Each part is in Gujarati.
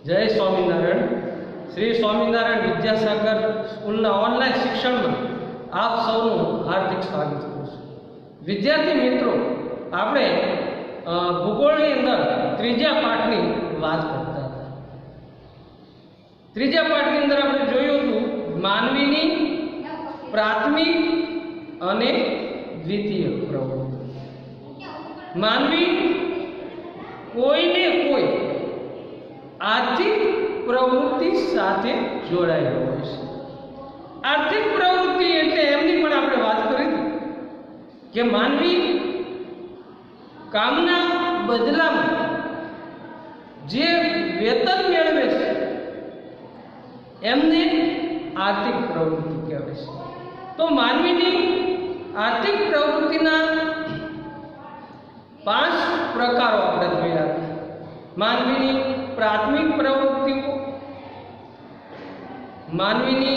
જય સ્વામિનારાયણ। શ્રી સ્વામિનારાયણ વિદ્યાસાગર સ્કૂલના ઓનલાઈન શિક્ષણમાં આપ સૌનું હાર્દિક સ્વાગત કરું છું। વિદ્યાર્થી મિત્રો, આપણે ભૂગોળની અંદર ત્રીજા પાઠની વાત કરતા હતા। ત્રીજા પાઠની અંદર આપણે જોયું હતું માનવીની પ્રાથમિક અને દ્વિતીય પ્રવૃત્તિ। માનવી કોઈને કોઈ आर्थिक प्रवृत्ति साथे जोड़ायेलो होय छे। आर्थिक प्रवृत्ति एटले एमनी पण आपणे वात करी के मानवी कामना बदलामां जे वेतन मेळवे छे एमने आर्थिक प्रवृत्ति कहेवाय छे। तो मानवीनी आर्थिक प्रवृत्तिना 5 प्रकारो आपणे जोया। मानवीनी प्राथमिक प्रवृत्तिओ, मानवीनी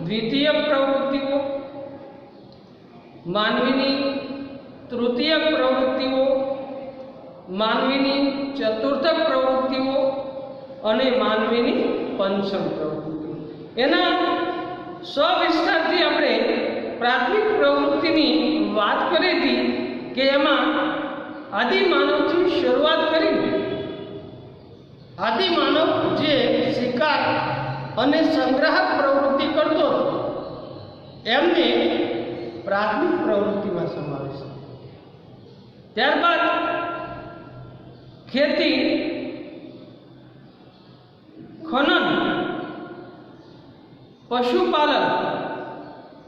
द्वितीय प्रवृत्तिओ, मानवीनी तृतीय प्रवृत्तिओ, मानवीनी चतुर्थ प्रवृत्तिओ अने मानवीनी पंचम प्रवृत्तिओ। एना सविस्तारथी आपणे प्राथमिक प्रवृत्तिनी वात करी हती के एमां आदि मानवथी शरूआत करी। आदि मानव जे शिकार अने संग्राहक प्रवृत्ति करतो एमने प्राथमिक प्रवृत्ति में समावेश। त्यारबाद खेती, खनन, पशुपालन।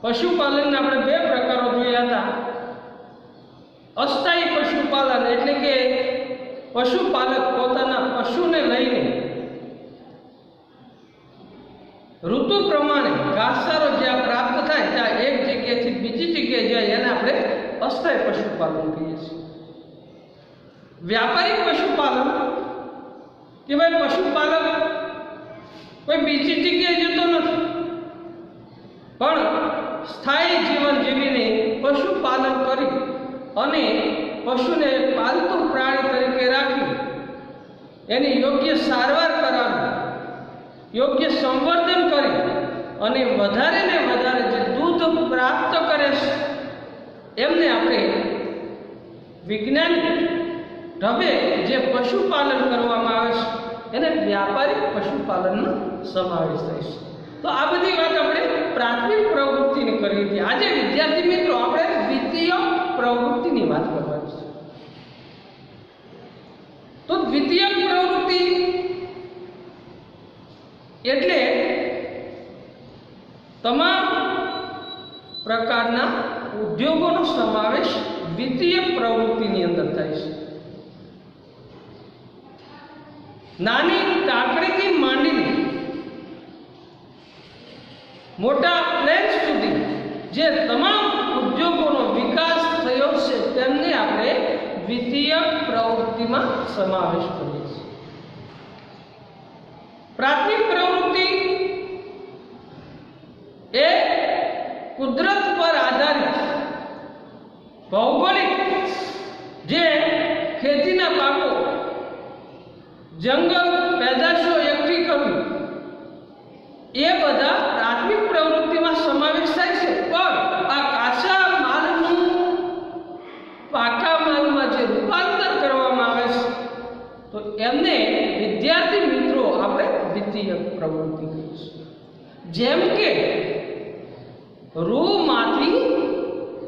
पशुपालन ने आपणे 2 प्रकारो जोया हता। अस्थायी पशुपालन एटले के पशुपालक पोताना पशुने लईने ऋतु प्रमाणे घासचारो ज्यां प्राप्त थाय त्यां एक जग्याएथी बीजी जग्याए जाय एने आपणे अस्थायी पशुपालन कहीए छीए। व्यापारिक पशुपालन के भाई पशुपालक कोई बीजी जग्याए जतो नथी पण स्थायी जीवन जीवीने पशुपालन करी अने पशुने पालतू प्राणी तरीके राखी एनी योग्य सारवार करावी, योग्य संवर्धन करी अने वधारे ने वधारे जे दूध प्राप्त करे एमने आपणे विज्ञानिक ढबे जे पशुपालन करवामां आवे छे एने व्यापारिक पशुपालननो समावेश थाय छे। तो आ बधी वात आपणे प्राथमिक प्रवृत्तिनी करी हती। आजे विद्यार्थी मित्रों आपणे द्वितीय प्रवृत्तिनी वात करवानी छे। तो द्वितीय प्रवृत्ति एटले तमाम प्रकारना उद्योगोनो समावेश द्वितीय प्रवृत्तिनी अंदर थाय छे। नानी टाकड़ीथी मांडीने मोटा प्लेन सुधी जे तमाम उद्योगोनो विकास थयो छे तेमने आपणे द्वितीय प्रवृत्ति में समावेश करीए छीए। प्राथमिक प्रवृत्ति ए कुदरत पर आधारित भौगोलिक जे खेतीना पाको जंगल पैदाशो एकठी करवी ए बधा प्राथमिक प्रवृत्ति में समावेश थाय छे। पण आ काचा मालनुं पाका माल में जे रूपांतर करवामां आवे छे तो एमने विद्यार्थी मित्रों आपणे द्वितीय प्रवृत्ति कहीए छीए। जेम के रूमांथी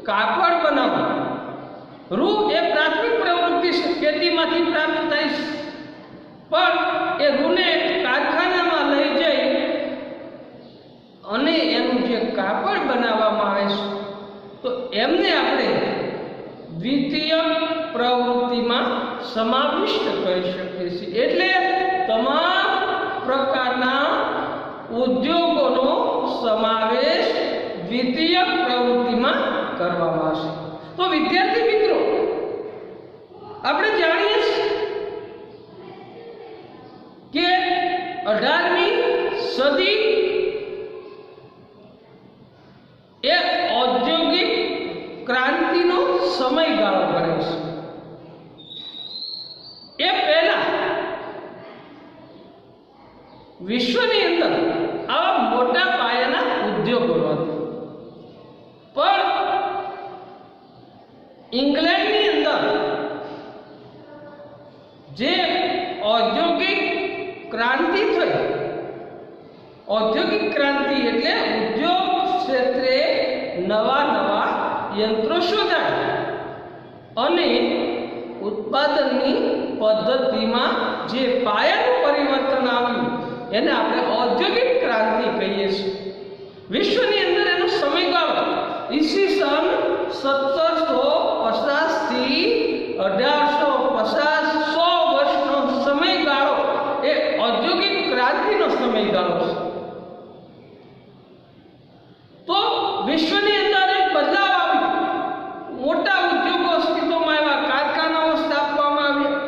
कापड़ बनाववा, रू ए प्राथमिक प्रवृत्ति खेतीमांथी प्राप्त थाय छे पण ए रूने कारखानामां लई जई अने एनुं जे कापड़ बनाववामां आवे छे तो एमने आपणे द्वितीय प्रवृत्ति में समाविष्ट कर शकीए छीए। एटले तमाम प्रकारना उद्योगोनो समावेश द्वितीय प्रवृत्ति में करवामां आवशे। तो विद्यार्थी मित्रों आपणे जाणीए छीए के 18મી सदी एक औद्योगिक क्रांतिनो समयगाळो गणे छे। ए पहेला વિશ્વની અંદર આવા મોટા પાયાના ઉદ્યોગો હતા, પણ ઇંગ્લેન્ડની અંદર જે ઔદ્યોગિક ક્રાંતિ થઈ, ઔદ્યોગિક ક્રાંતિ એટલે ઉદ્યોગ ક્ષેત્રે નવા નવા યંત્રો શોધાયા અને ઉત્પાદનની પદ્ધતિમાં જે પાયાનું પરિવર્તન આવ્યું એને આપણે ઔદ્યોગિક ક્રાંતિ કહીએ છીએ. વિશ્વની અંદર એનો સમયગાળો ઈસવીસન 1750 થી 1850, 100 વર્ષનો સમયગાળો એ ઔદ્યોગિક ક્રાંતિનો સમયગાળો છે. તો વિશ્વની અંદર એક બદલાવ આવ્યો, મોટા ઉદ્યોગો અસ્તિત્વમાં આવ્યા, કારખાનાઓ સ્થાપવામાં આવ્યા,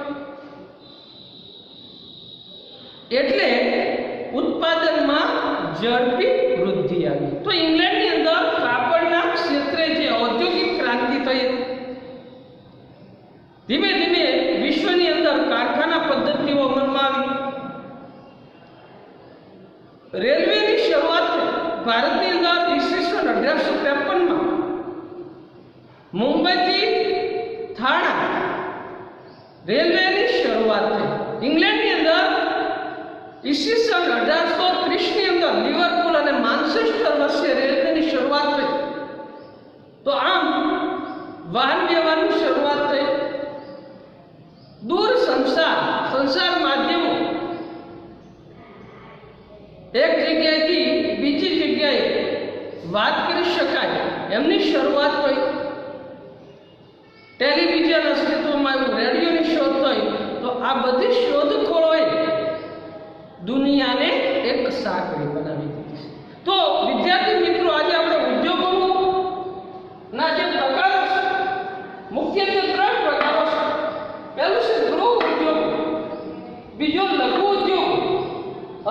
એટલે ઉત્પાદનમાં ઝડપી વૃદ્ધિ આવી. તો ઇંગ્લેન્ડની અંદર કાપડના ક્ષેત્રે જે ઔદ્યોગિક ક્રાંતિ થઈ, ધીમે ધીમે વિશ્વની અંદર કારખાના પદ્ધતિઓ અમલમાં આવી. રેલવેની શરૂઆત થઈ ભારતની અંદર ઈસવીસન 1853માં. મુંબઈથી થાણા રેલવેની શરૂઆત થઈ. ઇંગ્લેન્ડની અંદર ઈસવીસન 1830ની અંદર લિવરપુલ અને માન્ચેસ્ટર વચ્ચે રેલવેની શરૂઆત થઈ. તો આમ વાહન વ્યવહારની શરૂઆત થઈ. દૂર સંસાર માધ્યમો એક જગ્યાએથી બીજી જગ્યાએ વાત કરી શકાય એમની શરૂઆત થઈ. ટેલિવિઝન અસ્તિત્વમાં આવ્યું, રેડિયોની શોધ થઈ. તો આ બધી શોધખોળોએ દુનિયાને એક સાંકળી બનાવી દીધી. તો વિદ્યાર્થી મિત્રો, આજે આપણે ઉદ્યોગોના જે પ્રકારો છે, મુખ્યત્વે 3 પ્રકારો છે. પહેલું છે ગૃહ ઉદ્યોગ, બીજો લઘુ ઉદ્યોગ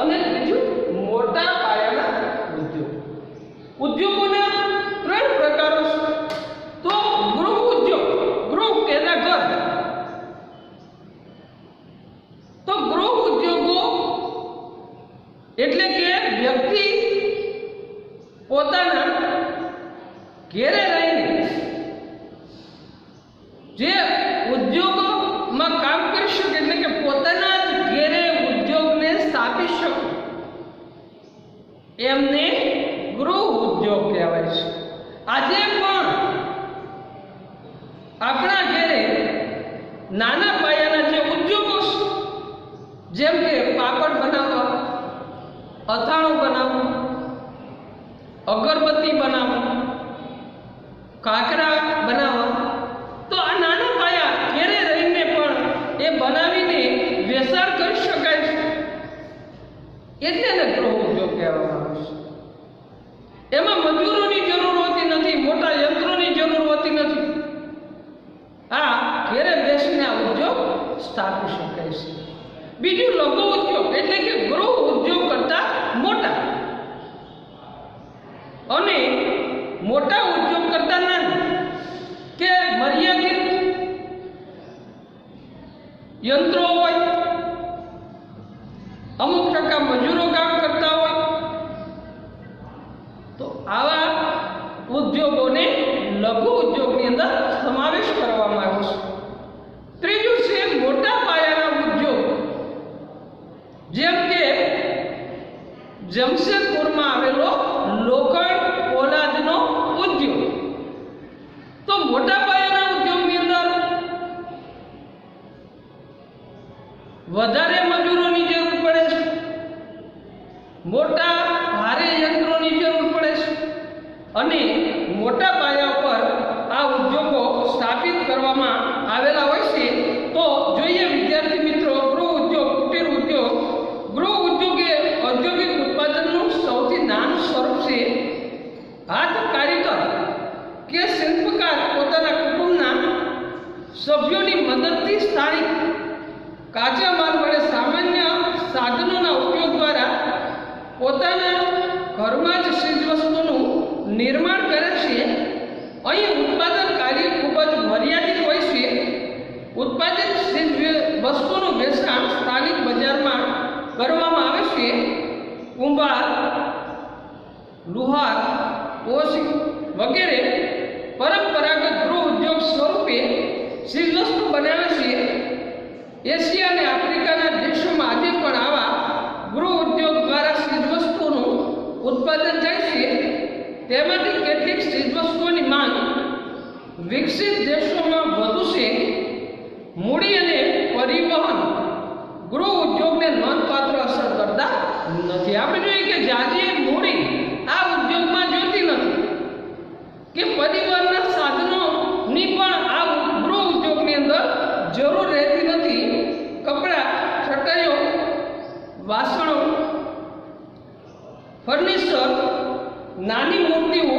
અને ત્રીજું મોટા પાયાના ઉદ્યોગ. ઉદ્યોગોના 3 પ્રકારો છે. તો ગૃહ ઉદ્યોગ, ગૃહ કેના ઘર. તો ગૃહ ઉદ્યોગો એટલે કે વ્યક્તિ પોતાના ઘેરે રહીને જે ઉદ્યોગોમાં કામ કરી શકે, એટલે કે પોતાના જ ઘેરે ઉદ્યોગને સ્થાપી શકે, એમને ગૃહ ઉદ્યોગ કહેવાય છે. આજે પણ આપણા ઘેરે નાના પાયાના જે ઉદ્યોગો છે, જેમ કે પાપડ બનાવવા, અથાણું બનાવવું, અગરબત્તી બનાવવું, કાકરા બનાવવા, તો આ નાના પાયા ઘેરે રહીને પણ એ બનાવીને વેચાણ કરી શકાય છે, એટલે એને ગૃહ ઉદ્યોગ કહેવામાં આવે છે. એમાં મજૂરોની જરૂર હોતી નથી, મોટા યંત્રોની જરૂર હોતી નથી. આ ઘેરે બેસીને આ ઉદ્યોગ સ્થાપી શકાય છે. બીજું લઘુ ઉદ્યોગ એટલે કે ગૃહ ઉદ્યોગ કરતા મોટા અને મોટા ઉદ્યોગ કરતા નાના, કે મર્યાદિત યંત્રો હોય, અમુક ટકા મજૂરો કામ કરતા હોય, તો આવા ઉદ્યોગોને લઘુ ઉદ્યોગની અંદર સમાવેશ કરવામાં આવ્યો છે. ત્રીજું છે મોટા પાયાના ઉદ્યોગ, જેમ કે જમશેદપુરમાં આવેલો લોખંડ પોલાદનો ઉદ્યોગ. તો મોટા પાયાના ઉદ્યોગની અંદર વધારે મજૂરોની જરૂર પડે છે, મોટા ભારે યંત્રોની જરૂર પડે છે, અને મોટા પાયા પર આ ઉદ્યોગો સ્થાપિત કરવામાં આવેલા હોય છે. તો જોઈએ વિદ્યાર્થી મિત્રો, ગૃહ ઉદ્યોગ, કુટીર ઉદ્યોગ. ગૃહ ઉદ્યોગ એ ઔદ્યોગિક ઉત્પાદનનું સૌથી નાનું સ્વરૂપ છે. હાથ કારીગર કે શિલ્પકાર પોતાના કુટુંબના સભ્યોની મદદથી સ્થાનિક કાચા માલ વડે સામાન્ય સાધનોના ઉપયોગ દ્વારા પોતાના ઘરમાં જ ચીજવસ્તુનું નિર્માણ કરે છે. અહીં ઉત્પાદન કાર્ય ખૂબ જ મર્યાદિત હોય છે. ઉત્પાદિત વસ્તુનું વેચાણ સ્થાનિક બજારમાં કરવામાં આવે છે. કુંભાર, લુહાર, ઓશી વગેરે પરંપરાગત ગૃહ ઉદ્યોગ સ્વરૂપે ચીજવસ્તુ બનાવે છે. એશિયા અને આફ્રિકાના દેશોમાં આજે પણ આવા ગૃહ ઉદ્યોગ દ્વારા ચીજવસ્તુનું ઉત્પાદન થાય છે. તેમાંથી કેટલીક ચીજવસ્તુઓની માંગ વિકસિત દેશોમાં વધુ છે. મૂડી અને પરિવહન ગૃહ ઉદ્યોગને નોંધપાત્ર અસર કરતા નથી. આપણે જોઈએ કે જાજી મૂડી આ ઉદ્યોગમાં જોતી નથી કે પરિવહનના સાધનોની પણ આ ગૃહ ઉદ્યોગની અંદર જરૂર રહેતી નથી. કપડાં, ચટાઈઓ, વાસણો, ફર્નિચર, નાની મૂર્તિઓ,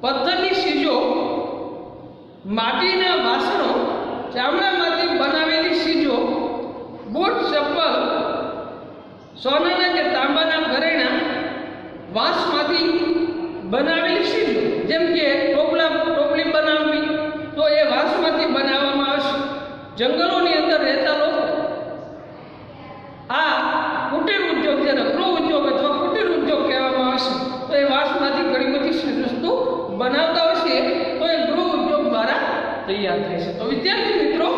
પથ્થરની ચીજો, માટીના વાસણો, ચામડામાંથી બનાવેલી ચીજો, બૂટ, ચપ્પલ, સોનાના કે તાંબાના ઘરેણાં, વાંસમાંથી બનાવેલી ચીજો જેમ કે ટોપલી બનાવવી તો એ વાંસમાંથી બનાવવામાં આવશે. જંગલોની અંદર રહેતા લોકો આ કુટીર ઉદ્યોગ જેને ગૃહ ઉદ્યોગ અથવા કુટીર ઉદ્યોગ કહેવામાં આવશે તો એ વાંસમાંથી ઘણી બધી વસ્તુ બનાવતા હોય છે તો એ ગૃહ ઉદ્યોગ દ્વારા તૈયાર થાય છે. તો વિદ્યાર્થી મિત્રો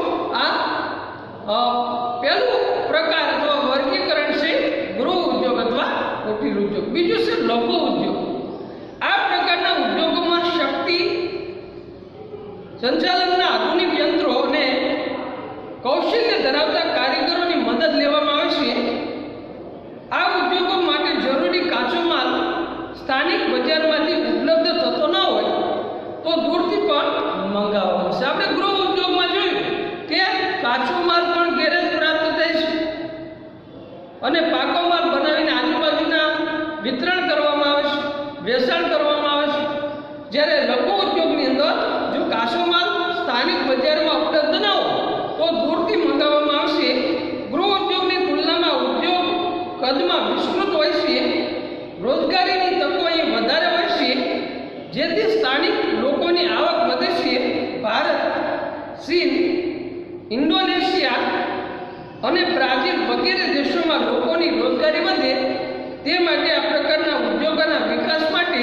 આ પહેલું પ્રકાર અથવા વર્ગીકરણ છે ગૃહ ઉદ્યોગ અથવા કુટીર ઉદ્યોગ. બીજું છે લઘુ ઉદ્યોગ. આ પ્રકારના ઉદ્યોગોમાં શક્તિ સંચાલનના આધુનિક યંત્રો અને કૌશલ્ય ધરાવતા કારીગરોની મદદ લેવામાં આવે છે. આ ઉદ્યોગો માટે જરૂરી કાચો માલ સ્થાનિક બજારમાંથી ઉપલબ્ધ થતો ન હોય તો દૂરથી પણ મંગાવવામાં આવશે. આપણે ગૃહ ઉદ્યોગમાં જોયું કે કાચો માલ પણ ઘેરે જ પ્રાપ્ત થાય છે અને પાકો માલ બનાવીને આજુબાજુના વિતરણ કરવામાં આવે છે, વેચાણ કરવામાં આવે છે. જ્યારે લઘુ ઉદ્યોગની અંદર જો કાચો માલ સ્થાનિક બજારમાં ઉપલબ્ધ ન હોય તો દૂરથી મંગાવવામાં આવશે. ગૃહ ઉદ્યોગની તુલનામાં ઉદ્યોગ કદમાં વિસ્તૃત હોય છે. રોજગારીની તકો અહીં વધારે હોય છે જેથી સ્થાનિક લોકોની આવક વધે છે. ભારત, ચીન, ઇન્ડોનેશિયા અને બ્રાઝિલ વગેરે દેશોમાં લોકોની રોજગારી વધે તે માટે આ પ્રકારના ઉદ્યોગોના વિકાસ માટે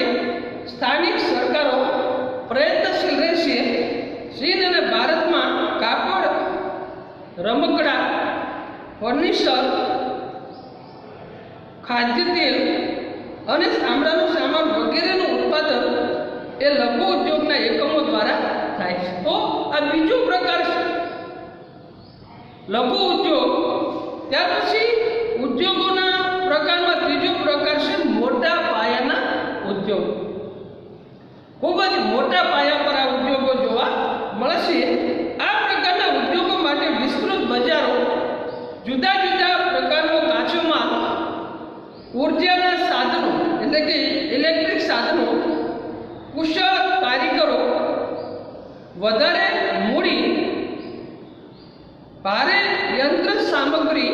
સ્થાનિક સરકારો પ્રયત્નશીલ રહેશે. ચીન અને ભારતમાં કાપડ, રમકડા, ફર્નિચર, ખાદ્ય તેલ અને ચામડાનું સામાન વગેરેનું ઉત્પાદન એ લઘુ ઉદ્યોગના એકમો દ્વારા થાય છે. તો આ બીજો પ્રકાર છે લઘુ ઉદ્યોગ. ત્યાર પછી ઉદ્યોગોના પ્રકારમાં ત્રીજો પ્રકાર છે મોટા પાયાના ઉદ્યોગ. ખૂબ જ મોટા પાયા પર આ ઉદ્યોગો જોવા મળે છે. આ પ્રકારના ઉદ્યોગો માટે વિસ્તૃત બજારો, જુદા જુદા પ્રકારનો કાચો માલ, ઉર્જાના સાધનો એટલે કે ઇલેક્ટ્રિક સાધનો, કુશળ કારીગરો, વધારે મૂડી, ભારે યંત્ર સામગ્રી,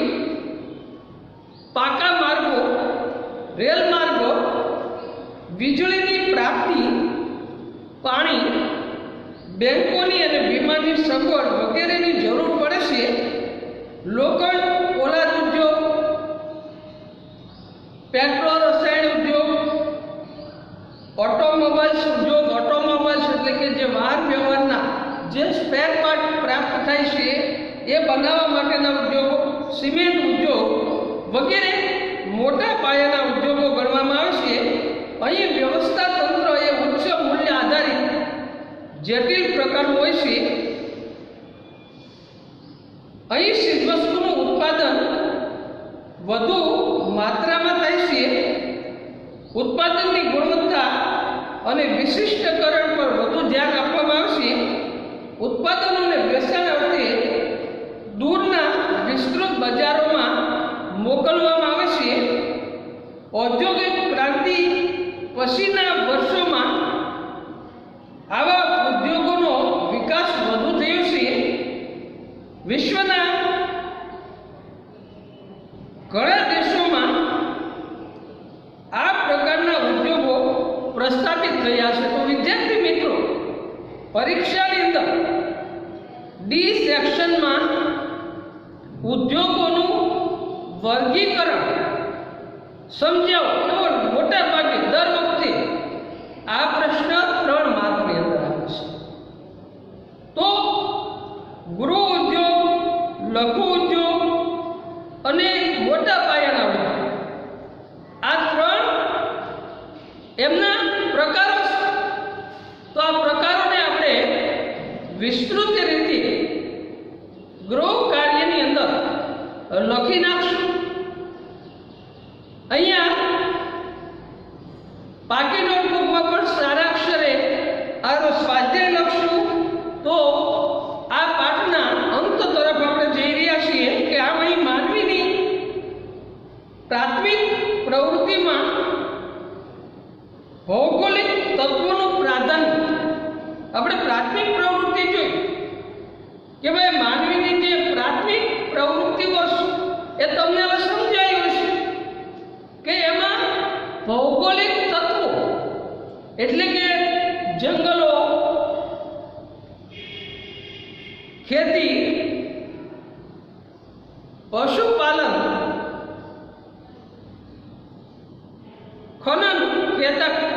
પાકા માર્ગો, રેલ માર્ગો, વીજળીની પ્રાપ્તિ, પાણી, બેંકોની અને વીમાની સગવડ વગેરેની જરૂર પડે છે. લોખંડ, પોલાદ ઉદ્યોગ, પેટ્રોલ રસાયણ ઉદ્યોગ, ઓટોમોબાઈલ્સ ઉદ્યોગ. ઓટોમોબાઈલ્સ એટલે કે જે વાહન વ્યવહારના જે સ્પેર પાર્ટ પ્રાપ્ત થાય છે એ બનાવવા માટેના ઉદ્યોગો, સિમેન્ટ ઉદ્યોગ વગેરે મોટા પાયાના ઉદ્યોગો ગણવામાં આવે છે. અહીં વ્યવસ્થા તંત્ર એ ઉચ્ચ મૂલ્ય આધારિત જટિલ પ્રકારનું હોય છે. અહીં ચીજવસ્તુનું ઉત્પાદન વધુ માત્રામાં થાય છે. ઉત્પાદનની ગુણવત્તા અને વિશિષ્ટકરણ પર વધુ ધ્યાન આપવામાં આવશે. ઉત્પાદનોને વેચાણ અર્થે દૂરના વિસ્તૃત બજારોમાં મોકલવામાં આવે છે. ઔદ્યોગિક ક્રાંતિ પછીના વર્ષોમાં આવા ઉદ્યોગોનો વિકાસ વધુ થયો છે. વિશ્વના ઘણા દેશોમાં આ પ્રકારના ઉદ્યોગો પ્રસ્થાપિત થયા છે. તો વિદ્યાર્થી મિત્રો, પરીક્ષાની અંદર ડી સેક્શનમાં ઉદ્યોગોનું વર્ગીકરણ સમજાવો એવો મોટા ભાગે દર વખતે આ પ્રશ્ન 3 માર્કની અંદર આવે છે. તો ગૃહ ઉદ્યોગ, લઘુ ઉદ્યોગ અને મોટા પાયાના ઉદ્યોગ, આ 3 એમના પ્રકારો છે. તો આ પ્રકારોને આપણે વિસ્તૃત રીતે ગૃહ કાર્યની અંદર લખી નાખશું. અહીંયા પાકી નોટબુકમાં પણ સારા અક્ષરે આનો સ્વાધ્યાય લખશું. તો આ પાઠના અંત તરફ આપણે જઈ રહ્યા છીએ કે આમ અહીં માનવીની પ્રાથમિક પ્રવૃત્તિમાં ભૌગોલિક તત્વોનું પ્રાધાન્ય, આપણે પ્રાથમિક પ્રવૃત્તિ જોઈ કે ભાઈ માનવીની જે પ્રાથમિક પ્રવૃત્તિઓ એ તમને હવે સમજાયું છે કે એમાં ભૌગોલિક તત્વો એટલે કે જંગલો, ખેતી, પશુપાલન, ખનન,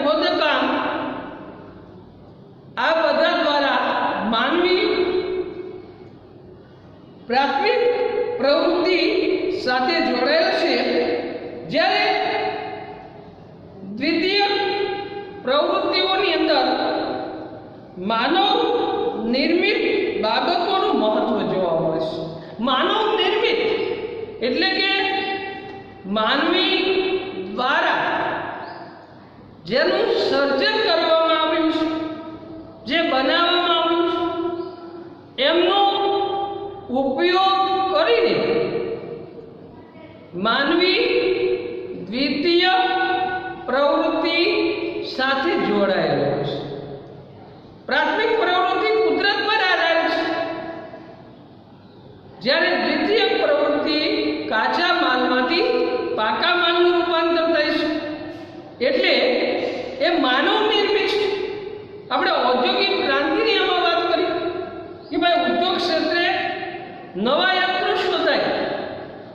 ખોદકામ, આ બધા દ્વારા માનવી પ્રાથમિક પ્રવૃત્તિ સાથે જોડાયેલ છે. જ્યારે દ્વિતીય પ્રવૃત્તિઓની અંદર માનવ નિર્મિત બાબતોનું મહત્વ જોવા મળે છે. માનવ નિર્મિત એટલે કે માનવી દ્વારા જેનું સર્જન કરવામાં આવ્યું છે, જે બનાવવામાં આવ્યું છે, એમનો ઉપયોગ કરીને માનવી દ્વિતીય પ્રવૃત્તિ સાથે જોડાયેલો છે. પ્રાથમિક પ્રવૃત્તિ કુદરત પર આધારિત છે, જ્યારે દ્વિતીય પ્રવૃત્તિ કાચા માલમાંથી પાકા માલનું રૂપાંતર થાય છે. એટલે એ માનવ નિર્મિત છે. આપણે ઔદ્યોગિક ક્રાંતિની આમાં વાત કરી કે ભાઈ ઉદ્યોગ ક્ષેત્રે નવા યંત્રો શોધાય,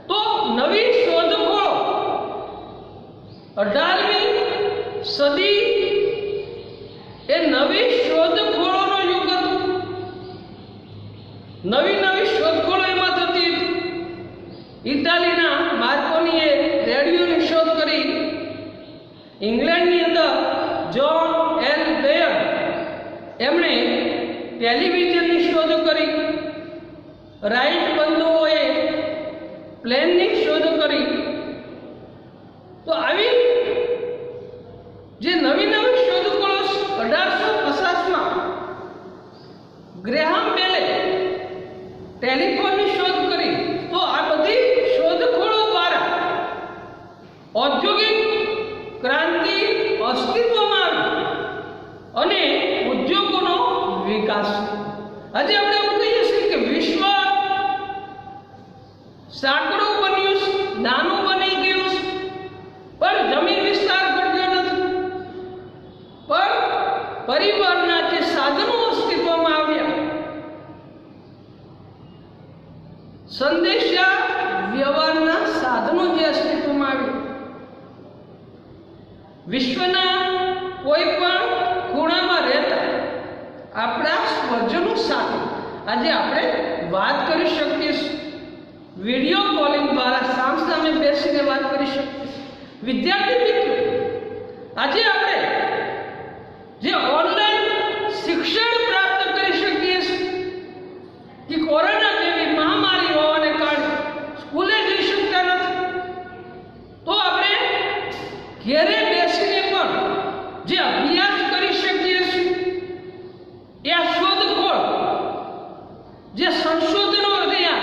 તો નવી શોધખોળો 18મી સદી એ નવી શોધખોળોનો યુગ હતો. નવી શોધખોળો એમાં થતી હતી. ઇટાલીના માર્કોનીએ રેડિયોની શોધ કરી. ઇંગ્લેન્ડની અંદર જ્હોન એલ બેયર એમણે ટેલિવિઝનની શોધ કરી. રાઈટ બંધુઓએ પ્લેનની શોધ કરી. તો આવી જે નવી શોધખોળો 1850માં ગ્રેહામ બેલે ટેલિફોનની શોધ કરી. તો આ બધી શોધખોળો દ્વારા ઔદ્યોગિક ક્રાંતિ અસ્તિત્વમાં આવી અને ઉદ્યોગોનો વિકાસ. આજે આપણે એવું કહીએ છીએ કે વિશ્વ સાંકડું બન્યું છે, નાનું બની ગયું છે, પણ જમીન વિસ્તાર ઘટ્યો નથી. પણ પરિવહનના જે સાધનો અસ્તિત્વમાં આવ્યા, સંદેશા વ્યવહારના સાધનો જે અસ્તિત્વમાં આવ્યા, વિશ્વના કોઈ પણ ખૂણામાં રહેતા આપણા સ્વજનો સાથે આજે આપણે વાત કરી શકીએ છીએ. વિડીયો કોલિંગ દ્વારા સામસામે બેસીને વાત કરી શકીએ. વિદ્યાર્થી મિત્રો, આજે આપણે જે ઓનલાઈન શિક્ષણ પ્રાપ્ત કરી શકીએ છીએ કે કોરોના જેવી મહામારી હોવાને કારણે સ્કૂલે જઈ શકતા નથી, તો આપણે ઘેરે બેસીને પણ જે અભ્યાસ કરી શકીએ છીએ. એ આ શોધખોળ, જે સંશોધનો રહ્યા,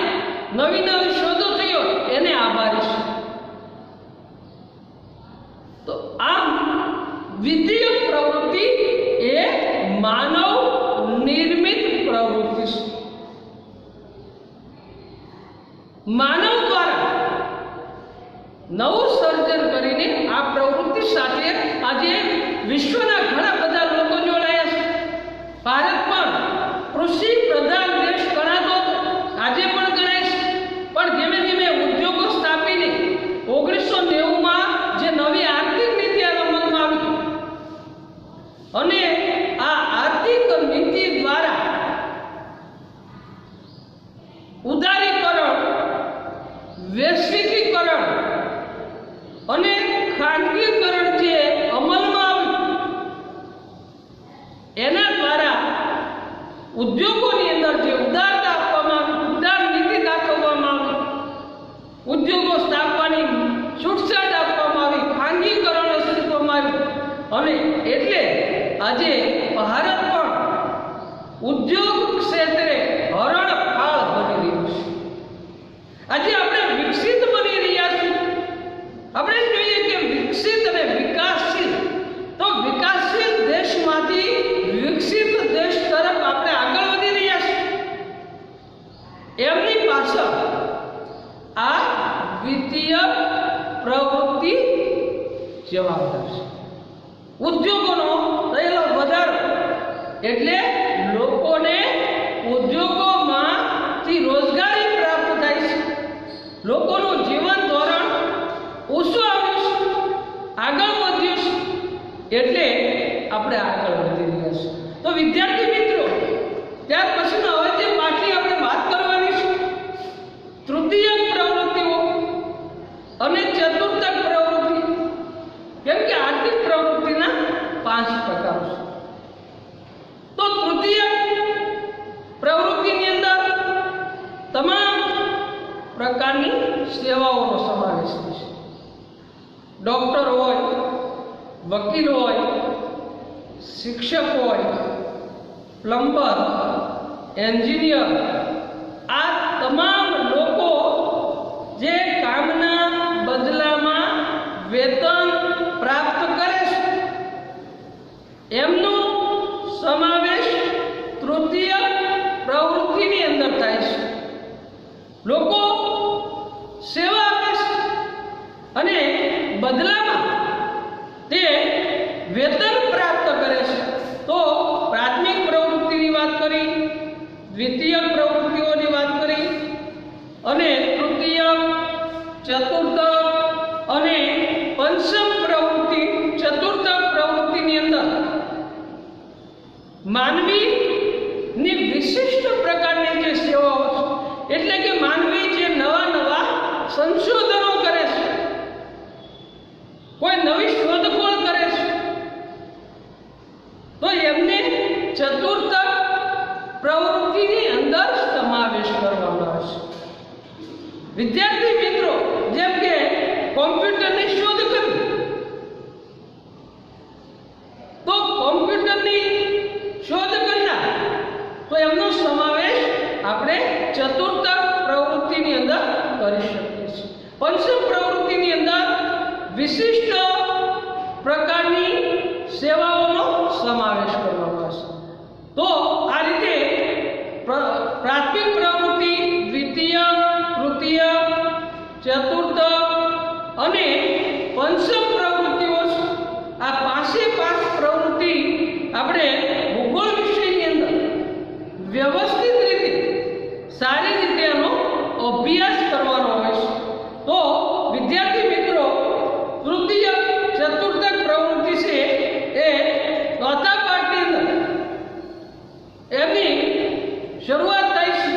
નવી શોધો થયો, એને આભારી છે. તો આમ દ્વિતીય પ્રવૃત્તિ એ માનવ નિર્મિત પ્રવૃત્તિ છે. માનવ દ્વારા નવું સર્જન કરીને આ પ્રવૃત્તિ સાથે આજે વિશ્વના ઘણા બધા લોકો જોડાયા છે. ભારત પણ કૃષિ પ્રધાન દેશ ગણાતો આજે પણ ગણાય છે, પણ ધીમે ધીમે ઉદ્યોગો સ્થાપીને 1990માં જે વૈશ્વિકીકરણ અને ખાનગીકરણ જે અમલમાં આવ્યું એના દ્વારા ઉદ્યોગોની અંદર જે ઉદારતા આપવામાં આવી, ઉદાર નીતિ દાખવવામાં આવી, ઉદ્યોગો સ્થાપવાની છૂટછાટ આપવામાં આવી, ખાનગીકરણ અસ્તિત્વમાં આવ્યું અને એટલે આજે ભારત પણ ઉદ્યોગ ક્ષેત્રે હરણફાળ બની રહ્યું છે. આજે આપણે વિકસિત બની રહ્યા છીએ. આપણે જોઈએ કે વિકસિત અને વિકાસશીલ, તો વિકાસશીલ દેશમાંથી વિકસિત દેશ તરફ આપણે આગળ વધી રહ્યા છીએ. એમની પાછળ આ વિત્તીય પ્રવૃત્તિ જવાબદાર છે. ઉદ્યોગોનો થયેલો વધારો એટલે લોકોને ઉદ્યોગોમાંથી રોજગારી પ્રાપ્ત થાય છે, લોકોનું જીવન ધોરણ ઊંચું આવ્યું છે, આગળ વધ્યું છે, એટલે આપણે આગળ વધી રહ્યા છીએ. તો વિદ્યાર્થી મિત્રો, ત્યાર પછીનો હવે જે પાઠની આપણે વાત કરવાની છે, તૃતીય પ્રવૃત્તિઓ અને ચતુર્થક પ્રવૃત્તિ, કેમ કે આર્થિક પ્રવૃત્તિના 5 પ્રકારો છે. તો તૃતીય પ્રવૃત્તિની અંદર તમામ પ્રકારની સેવાઓનો સમાવેશ થાય છે. ડોક્ટર હોય, વકીલ હોય, શિક્ષક હોય, પ્લમ્બર, એન્જિનિયર, આ તમામ લોકો જે કામના બદલામાં વેતન પ્રાપ્ત કરે છે એમનો સમાવેશ તૃતીય પ્રવૃત્તિની અંદર થાય છે. લોકો સેવા આપે છે અને બદલામાં તે વેતન પ્રાપ્ત કરે છે. તો પ્રાથમિક પ્રવૃત્તિની વાત કરી, દ્વિતીય પ્રવૃત્તિઓની વાત કરી અને તૃતીય, ચતુર્થ અને પંચમ પ્રવૃત્તિ, ચતુર્થ પ્રવૃત્તિની અંદર માનવીની વિશિષ્ટ પ્રકારની જે સેવાઓ છે, એટલે કે માનવી જે નવા નવા સંશોધનો કરે છે, કોઈ નવી શોધખોળ કરે છે, તો એમને ચતુર્થ પ્રવૃત્તિની અંદર સમાવેશ કરવામાં આવે છે. વિદ્યાર્થી મિત્રો, જેમ કે કોમ્પ્યુટરની શોધ કરવી, તો કોમ્પ્યુટરની શોધ કરનાર, તો એમનો સમાવેશ આપણે ચતુર્થ પ્રવૃત્તિની અંદર કરી શકીએ છીએ. પંચમ પ્રવૃત્તિની અંદર વિશિષ્ટ પ્રકારની સેવાઓનો સમાવેશ કરવામાં આવશે. તો આ રીતે પ્રાથમિક પ્રવૃત્તિ, દ્વિતીય, તૃતીય, ચતુર્થ અને પંચમ પ્રવૃત્તિઓ છે. આ 5 પ્રવૃત્તિ આપણે ભૂગોળ વિષયની અંદર વ્યવસ્થિત રીતે, સારી રીતે એનો અભ્યાસ કરવાનો હોય છે. તો વિદ્યાર્થી મિત્રો, તૃતીય, ચતુર્થ પ્રવૃત્તિ છે એ ચોથા પાઠની અંદર એમની શરૂઆત થાય છે.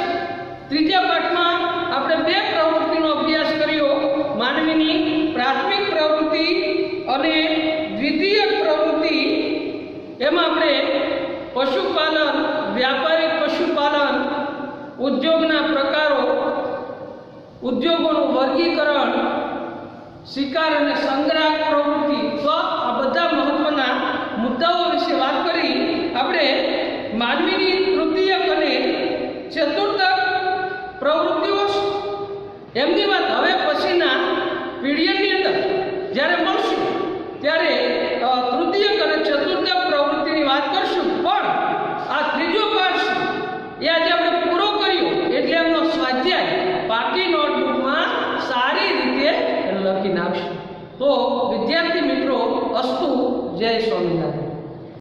ત્રીજા પાઠમાં આપણે 2 પ્રવૃત્તિનો અભ્યાસ કર્યો, માનવીની પ્રાથમિક પ્રવૃત્તિ અને દ્વિતીય પ્રવૃત્તિ. એમાં આપણે પશુપાલન, વ્યાપારિક પશુપાલન, ઉદ્યોગના પ્રકારો, ઉદ્યોગોનું વર્ગીકરણ, શિકાર અને સંગ્રહ પ્રવૃત્તિ, તો આ બધા મહત્વના મુદ્દાઓ વિશે વાત કરી. આપણે માનવીની તૃતીય અને ચતુર્થ પ્રવૃત્તિઓ એમની વાત હવે પછીના પીડીએફની અંદર જ્યારે મળશું ત્યારે તૃતીય અને ચતુર્થ પ્રવૃત્તિની વાત કરશું. પણ આ ત્રીજો પાઠ એ આજે આપણે પૂરો કર્યો એટલે એમનો સ્વાધ્યાય પાકી નોટબુકમાં સારી રીતે લખી નાખશું. તો વિદ્યાર્થી મિત્રો, અસ્તુ, જય સ્વામિનારાયણ.